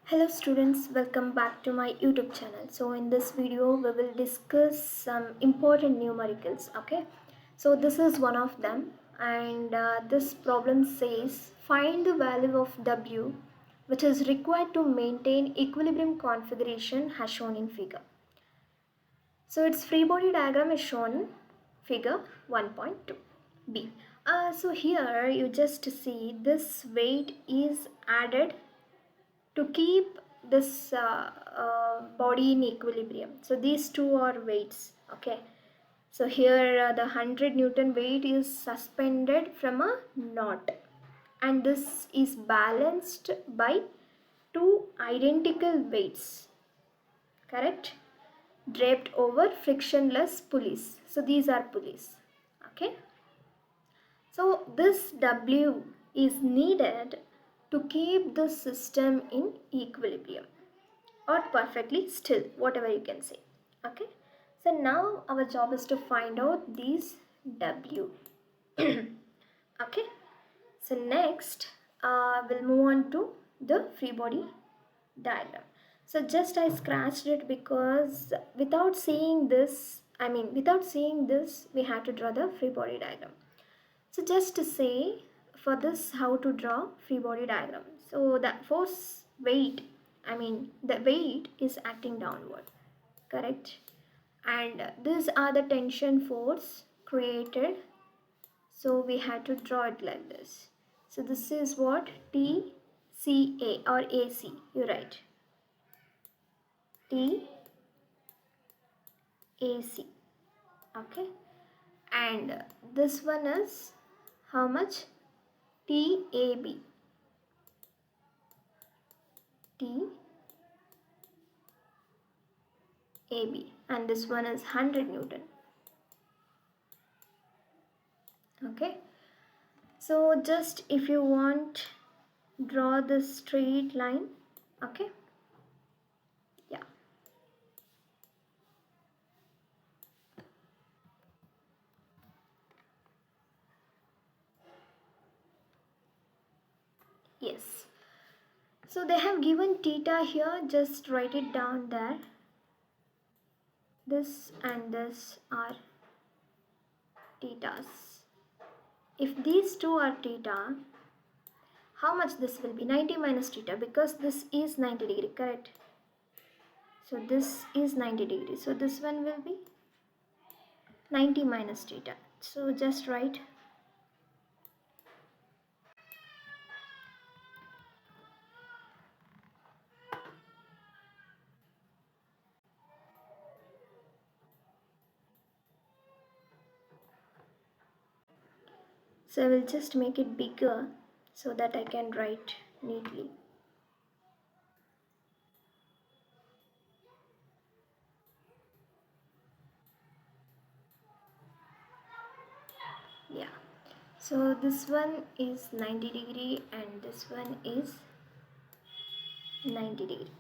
Hello students, welcome back to my YouTube channel. So in this video we will discuss some important numericals. Okay, so this is one of them, and this problem says find the value of W which is required to maintain equilibrium configuration as shown in figure. So its free body diagram is shown figure 1.2 B. So here you just see this weight is added to keep this body in equilibrium. So these two are weights. Okay, so here the 100 Newton weight is suspended from a knot, and this is balanced by two identical weights, correct, draped over frictionless pulleys. So these are pulleys. Okay, so this W is needed to keep the system in equilibrium or perfectly still, whatever you can say. Okay, so now our job is to find out these W. Okay, so next we'll move on to the free body diagram. So just I scratched it because without seeing this, we have to draw the free body diagram. So just to say for this how to draw free body diagram. So that force weight, the weight is acting downward, correct? And these are the tension force created. So we had to draw it like this. So this is what TCA or AC, you write TAC, okay? And this one is how much? TAB, and this one is 100 Newton. Okay, so just if you want, draw this straight line. Okay, yeah, yes. So they have given theta here, just write it down there. This and this are thetas. If these two are theta, how much this will be? 90 minus theta, because this is 90 degree, correct? So this is 90 degree. So this one will be 90 minus theta. So just write. So I will just make it bigger so that I can write neatly. Yeah. So this one is 90 degree and this one is 90 degree.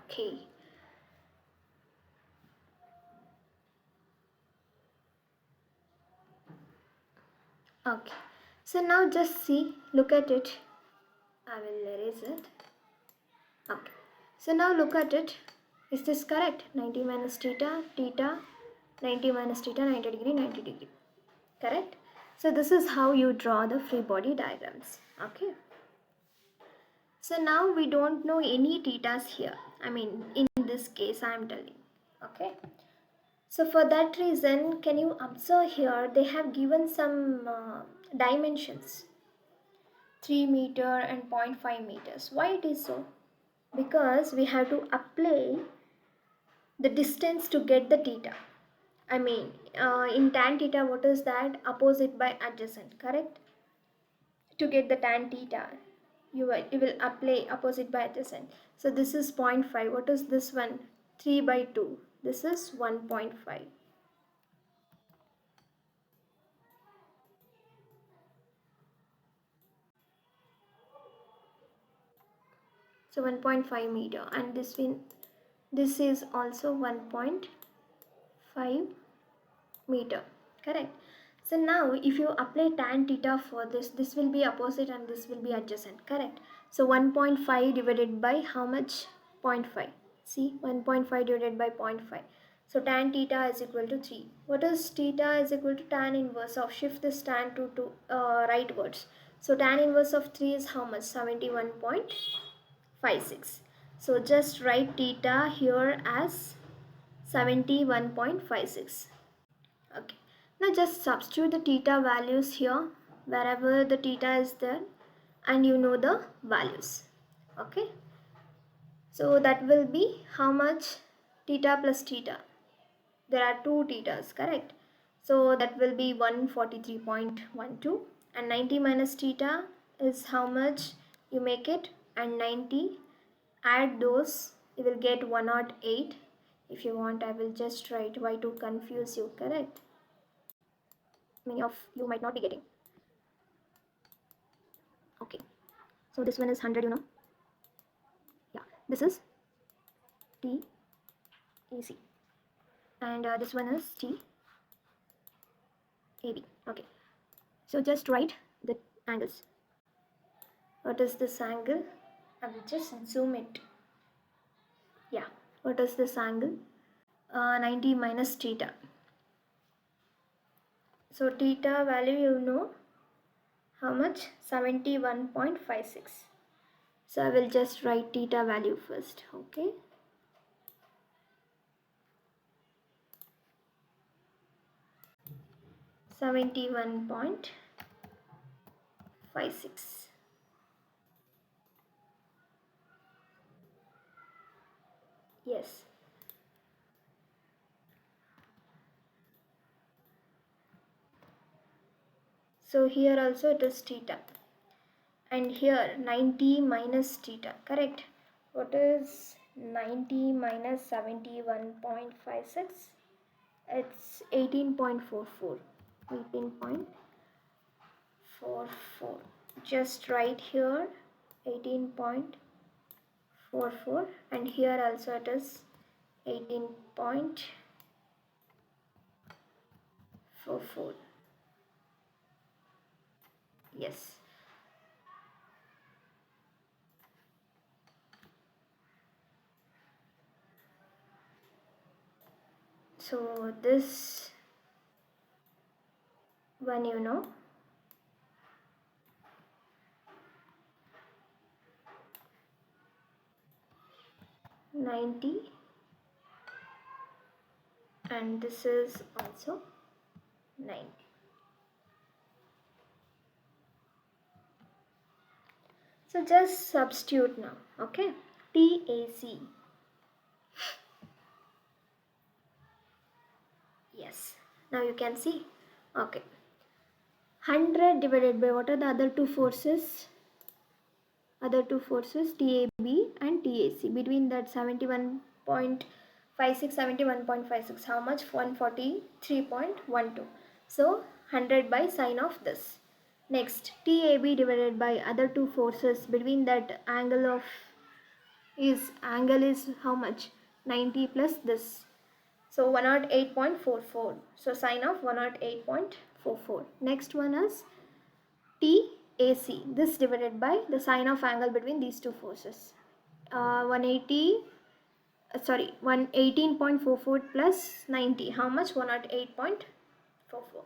Okay. Okay. So now just see, look at it. I will erase it. Okay. So now look at it. Is this correct? 90 minus theta, 90 minus theta, 90 degree, 90 degree. Correct? So this is how you draw the free body diagrams. Okay. So now we don't know any thetas here. In this case I am telling. Okay. So for that reason, can you observe here, they have given some dimensions. 3 meter and 0.5 meters. Why it is so? Because we have to apply the distance to get the theta. In tan theta, what is that? Opposite by adjacent, correct? To get the tan theta, you will apply opposite by adjacent. So this is 0.5. What is this one? 3 by 2. This is 1.5. So 1.5 meter, and this is also 1.5 meter, correct? So now if you apply tan theta for this, this will be opposite and this will be adjacent, correct? So 1.5 divided by how much? 0.5. See, 1.5 divided by 0.5. So tan theta is equal to 3. What is theta is equal to tan inverse of, shift this tan to rightwards. So tan inverse of 3 is how much? 71.56. So just write theta here as 71.56. Okay, now just substitute the theta values here wherever the theta is there, and you know the values. Okay, so that will be how much? Theta plus theta, there are two thetas, correct? So that will be 143.12, and 90 minus theta is how much? You make it, and 90, add those, you will get 108. If you want, I will just write, why to confuse you, correct? Many of you might not be getting. Okay, so this one is 100, yeah, this is T AC, and this one is T AB. Okay, so just write the angles. What is this angle? I will just zoom it. Yeah, what is this angle? 90 minus theta. So theta value, how much? 71.56. So I will just write theta value first. Okay, 71.56. Yes. So here also it is theta, and here 90 minus theta, correct? What is 90 minus 71.56? It's 18.44. 18.44. Just write here 18.44, and here also it is 18.44. Yes. So this one, 90, and this is also 90. So just substitute now, okay? TAC. Yes, now you can see. Okay, 100 divided by, what are the other two forces? Other two forces, TAB and TAC. Between that 71.56, 71.56, how much? 143.12. So 100 by sine of this. Next, TAB divided by other two forces. Between that angle is how much? 90 plus this. So 108.44. So sine of 108.44. Next one is TAC. This divided by the sine of angle between these two forces. 118.44 plus 90. How much? 108.44.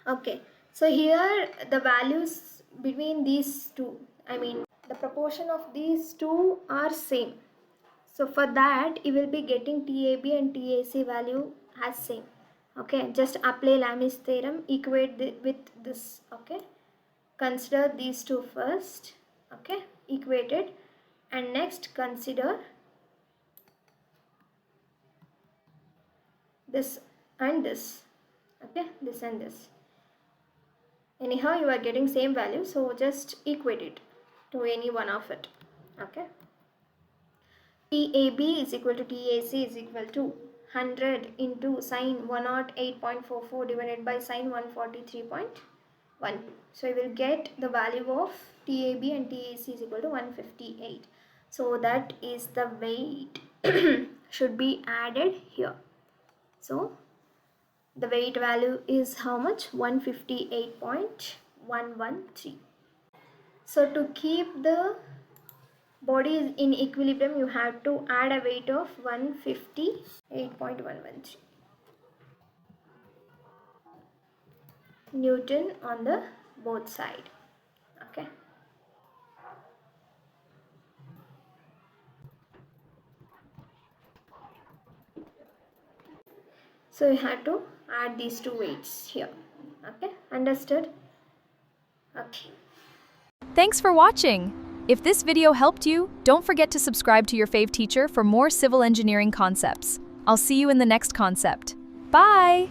Okay. So here the values between these two, the proportion of these two are same. So for that, you will be getting TAB and TAC value as same. Okay, just apply Lami's theorem, equate with this. Okay, consider these two first. Okay, equate it, and next consider this and this. Okay, this and this. Anyhow, you are getting same value, so just equate it to any one of it. Okay. TAB is equal to TAC is equal to 100 into sine 108.44 divided by sine 143.12. So you will get the value of TAB and TAC is equal to 158. So that is the weight should be added here. So The weight value is how much? 158.113. So to keep the body in equilibrium, you have to add a weight of 158.113 Newton on the both side. Okay. So you have to add these two weights here. Okay, understood? Okay. Thanks for watching! If this video helped you, don't forget to subscribe to your fave teacher for more civil engineering concepts. I'll see you in the next concept. Bye!